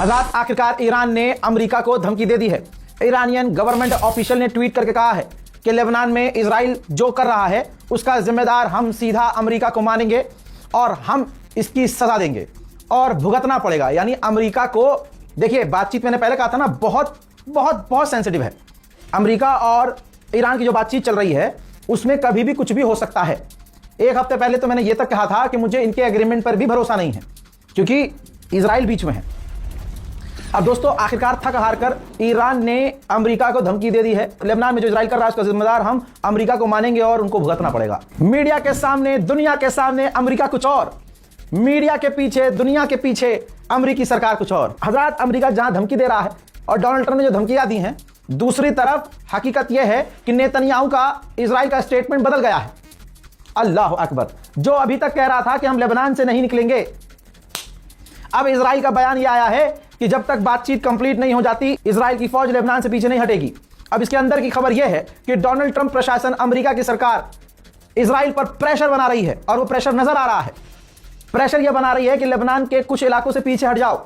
हज़रात, आखिरकार ईरान ने अमेरिका को धमकी दे दी है। ईरानियन गवर्नमेंट ऑफिशियल ने ट्वीट करके कहा है कि लेबनान में इजराइल जो कर रहा है उसका जिम्मेदार हम सीधा अमेरिका को मानेंगे और हम इसकी सजा देंगे और भुगतना पड़ेगा। यानी अमेरिका को, देखिए बातचीत मैंने पहले कहा था ना, बहुत बहुत बहुत सेंसिटिव है। अमेरिका और ईरान की जो बातचीत चल रही है उसमें कभी भी कुछ भी हो सकता है। एक हफ्ते पहले तो मैंने ये तक कहा था कि मुझे इनके एग्रीमेंट पर भी भरोसा नहीं है क्योंकि इजराइल बीच में है। अब दोस्तों, आखिरकार थक हार कर ईरान ने अमेरिका को धमकी दे दी है। लेबनान में जो इजराइल कर रहा है उसका जिम्मेदार हम अमेरिका को मानेंगे और उनको भुगतना पड़ेगा। मीडिया के सामने, दुनिया के सामने अमेरिका कुछ और, मीडिया के पीछे, दुनिया के पीछे अमेरिकी सरकार कुछ और। हज़रात, अमेरिका जहां धमकी दे रहा है और डोनाल्ड ट्रंप ने जो धमकियां दी हैं, दूसरी तरफ हकीकत यह है कि नेतन्याहू का इजराइल का स्टेटमेंट बदल गया है। अल्लाह अकबर। जो अभी तक कह रहा था कि हम लेबनान से नहीं निकलेंगे, अब इजराइल का बयान यह आया है कि जब तक बातचीत कंप्लीट नहीं हो जाती इजराइल की फौज लेबनान से पीछे नहीं हटेगी। अब इसके अंदर की खबर यह है कि डोनाल्ड ट्रंप प्रशासन, अमेरिका की सरकार इजराइल पर प्रेशर बना रही है और वो प्रेशर नजर आ रहा है। प्रेशर यह बना रही है कि लेबनान के कुछ इलाकों से पीछे हट जाओ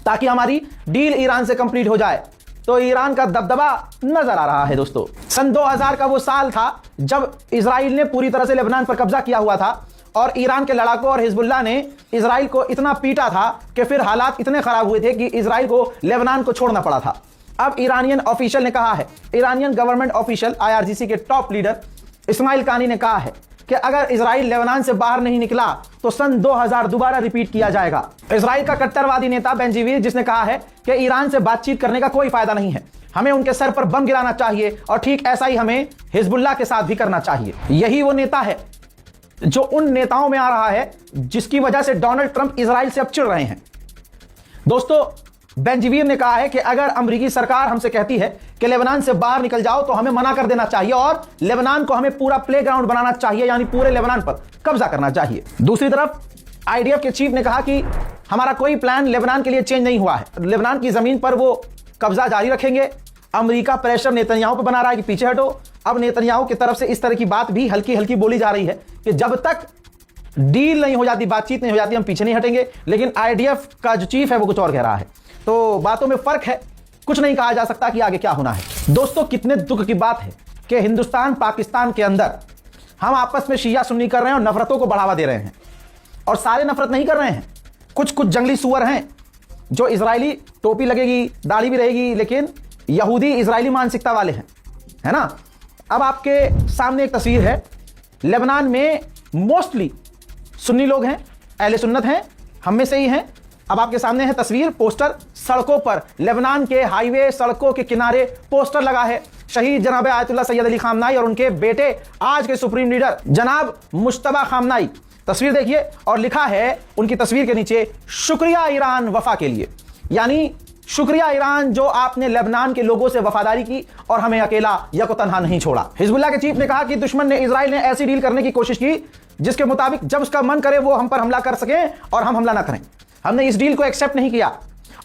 ताकि हमारी डील ईरान से कंप्लीट हो जाए। तो ईरान का दबदबा नजर आ रहा है। दोस्तों, सन 2000 का वो साल था जब इजराइल ने पूरी तरह से लेबनान पर कब्जा किया हुआ था और ईरान के लड़ाकों और हिजबुल्लाह ने इजराइल को इतना पीटा था कि फिर हालात इतने खराब हुए थे कि इजराइल को लेबनान को छोड़ना पड़ा था। अब ईरानियन ऑफिशियल ने कहा है, ईरानियन गवर्नमेंट ऑफिशियल IRGC के टॉप लीडर इस्माइल कानी ने कहा है कि अगर इजराइल लेबनान से बाहर नहीं निकला तो सन 2000 दोबारा रिपीट किया जाएगा। इजराइल का कट्टरवादी नेता बेंजीवीर, जिसने कहा है कि ईरान से बातचीत करने का कोई फायदा नहीं है, हमें उनके सर पर बम गिराना चाहिए और ठीक ऐसा ही हमें हिजबुल्लाह के साथ भी करना चाहिए। यही वो नेता है जो उन नेताओं में आ रहा है जिसकी वजह से डोनाल्ड ट्रंप इजराइल से अब चिढ़ रहे हैं। दोस्तों, बेंजीवीर ने कहा है कि अगर अमेरिकी सरकार हमसे कहती है कि लेबनान से बाहर निकल जाओ तो हमें मना कर देना चाहिए और लेबनान को हमें पूरा प्लेग्राउंड बनाना चाहिए, यानी पूरे लेबनान पर कब्जा करना चाहिए। दूसरी तरफ IDF के चीफ ने कहा कि हमारा कोई प्लान लेबनान के लिए चेंज नहीं हुआ है, लेबनान की जमीन पर वो कब्जा जारी रखेंगे। अमेरिका प्रेशर नेतन्याहू पर बना रहा है कि पीछे हटो। अब नेतन्याहू की तरफ से इस तरह की बात भी हल्की हल्की बोली जा रही है कि जब तक डील नहीं हो जाती, बातचीत नहीं हो जाती, हम पीछे नहीं हटेंगे। लेकिन IDF का जो चीफ है वो कुछ और कह रहा है। तो बातों में फर्क है, कुछ नहीं कहा जा सकता कि आगे क्या होना है। दोस्तों, कितने दुख की बात है कि हिंदुस्तान पाकिस्तान के अंदर हम आपस में शिया सुन्नी कर रहे हैं और नफरतों को बढ़ावा दे रहे हैं। और सारे नफरत नहीं कर रहे हैं, कुछ कुछ जंगली सुअर हैं जो इजरायली टोपी लगेगी, दाढ़ी भी रहेगी, लेकिन यहूदी इजरायली मानसिकता वाले हैं, है ना। अब आपके सामने एक तस्वीर है, लेबनान में मोस्टली सुन्नी लोग हैं, अहले सुन्नत हैं, हम में से ही हैं। अब आपके सामने है तस्वीर, पोस्टर सड़कों पर, लेबनान के हाईवे सड़कों के किनारे पोस्टर लगा है, शहीद जनाब आयतुल्लाह सैयद अली खामनाई और उनके बेटे आज के सुप्रीम लीडर जनाब मुश्तबा खामनाई। तस्वीर देखिए और लिखा है उनकी तस्वीर के नीचे, शुक्रिया ईरान वफा के लिए, यानी शुक्रिया ईरान जो आपने लेबनान के लोगों से वफादारी की और हमें अकेला यको तन्हा नहीं छोड़ा। हिजबुल्लाह के चीफ ने कहा कि दुश्मन ने, इजराइल ने ऐसी डील करने की कोशिश की जिसके मुताबिक जब उसका मन करे वो हम पर हमला कर सके और हम हमला ना करें। हमने इस डील को एक्सेप्ट नहीं किया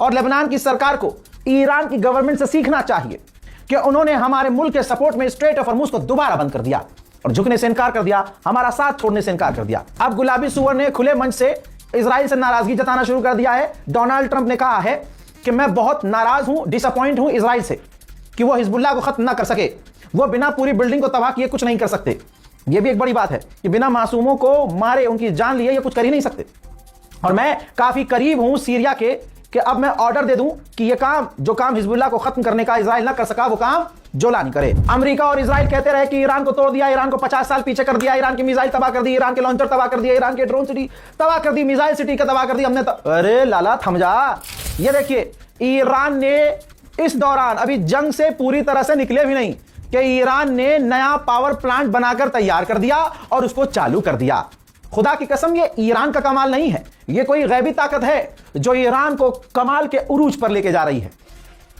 और लेबनान की सरकार को ईरान की गवर्नमेंट से सीखना चाहिए कि उन्होंने हमारे मुल्क के सपोर्ट में स्ट्रेट ऑफ हॉर्मुज को दोबारा बंद कर दिया और झुकने से इनकार कर दिया, हमारा साथ छोड़ने से इनकार कर दिया। अब गुलाबी सुअर ने खुले मंच से इजराइल से नाराजगी जताना शुरू कर दिया है। डोनाल्ड ट्रंप ने कहा है कि मैं बहुत नाराज हूं, डिसअपॉइंट हूं इजराइल से कि वो हिजबुल्लाह को खत्म ना कर सके, वो बिना पूरी बिल्डिंग को तबाह किए कुछ नहीं कर सकते। ये भी एक बड़ी बात है कि बिना मासूमों को मारे, उनकी जान लिए ये कुछ कर ही नहीं सकते। और मैं काफी करीब हूं सीरिया के कि अब मैं ऑर्डर दे दूं कि ये काम, जो काम हिजबुल्लाह को खत्म करने का इजराइल ना कर सका, वो काम जोलानी करे। अमेरिका और इजराइल कहते रहे कि ईरान को तोड़ दिया, ईरान को 50 साल पीछे कर दिया, ईरान की मिसाइल तबाह कर दी, ईरान के लॉन्चर तबाह कर दिए, ईरान के ड्रोन सिटी तबाह कर दी, मिसाइल सिटी का तबाह कर दी हमने। अरे लाला थम जा। ये देखिए, ईरान ने इस दौरान अभी जंग से पूरी तरह से निकले भी नहीं कि ईरान ने नया पावर प्लांट बनाकर तैयार कर दिया और उसको चालू कर दिया। खुदा की कसम, ये ईरान का कमाल नहीं है, ये कोई गैबी ताकत है जो ईरान को कमाल के उरूज पर लेके जा रही है।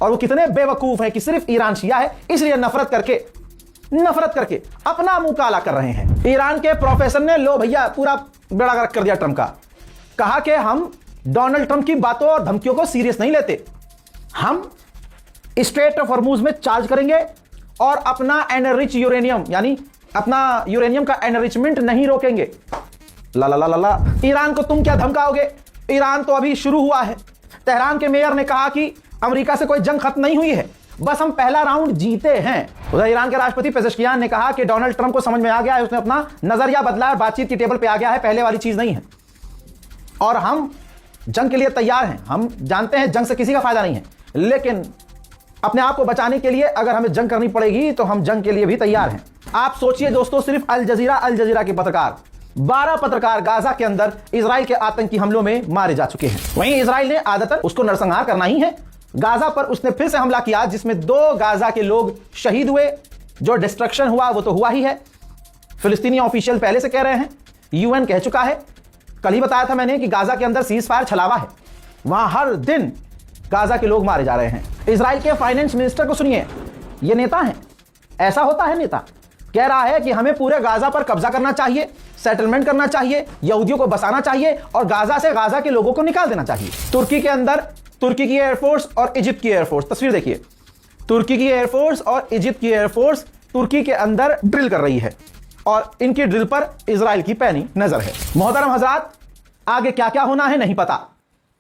और वो कितने बेवकूफ है कि सिर्फ ईरान शिया है इसलिए नफरत करके अपना मुंह काला कर रहे हैं। ईरान के प्रोफेसर ने, लो भैया, पूरा बेड़ा गर्क कर दिया ट्रंप का। कहा कि हम डोनाल्ड ट्रंप की बातों और धमकियों को सीरियस नहीं लेते, हम स्ट्रेट ऑफ हॉर्मुज में चार्ज करेंगे और अपना एनरिच यूरेनियम, यानी अपना यूरेनियम का एनरिचमेंट नहीं रोकेंगे। ला ला ला ला ला। ईरान को तुम क्या धमकाओगे? ईरान तो अभी शुरू हुआ है, तेहरान के मेयर ने कहा कि अमेरिका से कोई जंग खत्म नहीं हुई है, बस हम पहला राउंड जीते हैं। उधर ईरान के राष्ट्रपति पेजेश्कियान ने कहा कि डोनाल्ड ट्रंप को समझ में आ गया है, उसने अपना नजरिया बदला और बातचीत की टेबल पे आ गया है, पहले वाली चीज नहीं है और हम जंग के लिए तैयार हैं। हम जानते हैं जंग से किसी का फायदा नहीं है, लेकिन अपने आप को बचाने के लिए अगर हमें जंग करनी पड़ेगी तो हम जंग के लिए भी तैयार हैं। आप सोचिए दोस्तों, सिर्फ अल जजीरा के पत्रकार 12 पत्रकार गाजा के अंदर इजराइल के आतंकी हमलों में मारे जा चुके हैं। वहीं इजराइल ने आदतन उसको नरसंहार करना ही है, गाजा पर उसने फिर से हमला किया जिसमें 2 गाजा के लोग शहीद हुए। जो डिस्ट्रक्शन हुआ वो तो हुआ ही है। फिलिस्तीनी ऑफिशियल पहले से कह रहे हैं, यूएन कह चुका है, कल ही बताया था मैंने कि गाजा के अंदर सीज फायर छलावा है, वहां हर दिन गाजा के लोग मारे जा रहे हैं। इजराइल के फाइनेंस मिनिस्टर को सुनिए, ये नेता है, ऐसा होता है नेता, कह रहा है कि हमें पूरे गाजा पर कब्जा करना चाहिए, सेटलमेंट करना चाहिए, यहूदियों को बसाना चाहिए और गाजा से गाजा के लोगों को निकाल देना चाहिए। तुर्की के अंदर तुर्की की एयरफोर्स और इजिप्ट की एयरफोर्स, तस्वीर देखिए, तुर्की की एयरफोर्स और इजिप्ट की एयरफोर्स तुर्की के अंदर ड्रिल कर रही है और इनकी ड्रिल पर इजराइल की पैनी नजर है। मोहतरम हजरात, आगे क्या क्या होना है नहीं पता,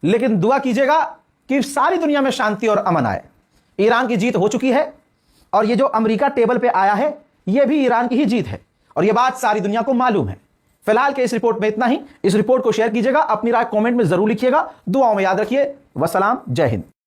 लेकिन दुआ कीजिएगा कि सारी दुनिया में शांति और अमन आए। ईरान की जीत हो चुकी है और ये जो अमेरिका टेबल पे आया है ये भी ईरान की ही जीत है और ये बात सारी दुनिया को मालूम है। फिलहाल के इस रिपोर्ट में इतना ही। इस रिपोर्ट को शेयर कीजिएगा, अपनी राय कमेंट में जरूर लिखिएगा, दुआओं में याद रखिए। वसलाम, जय हिंद।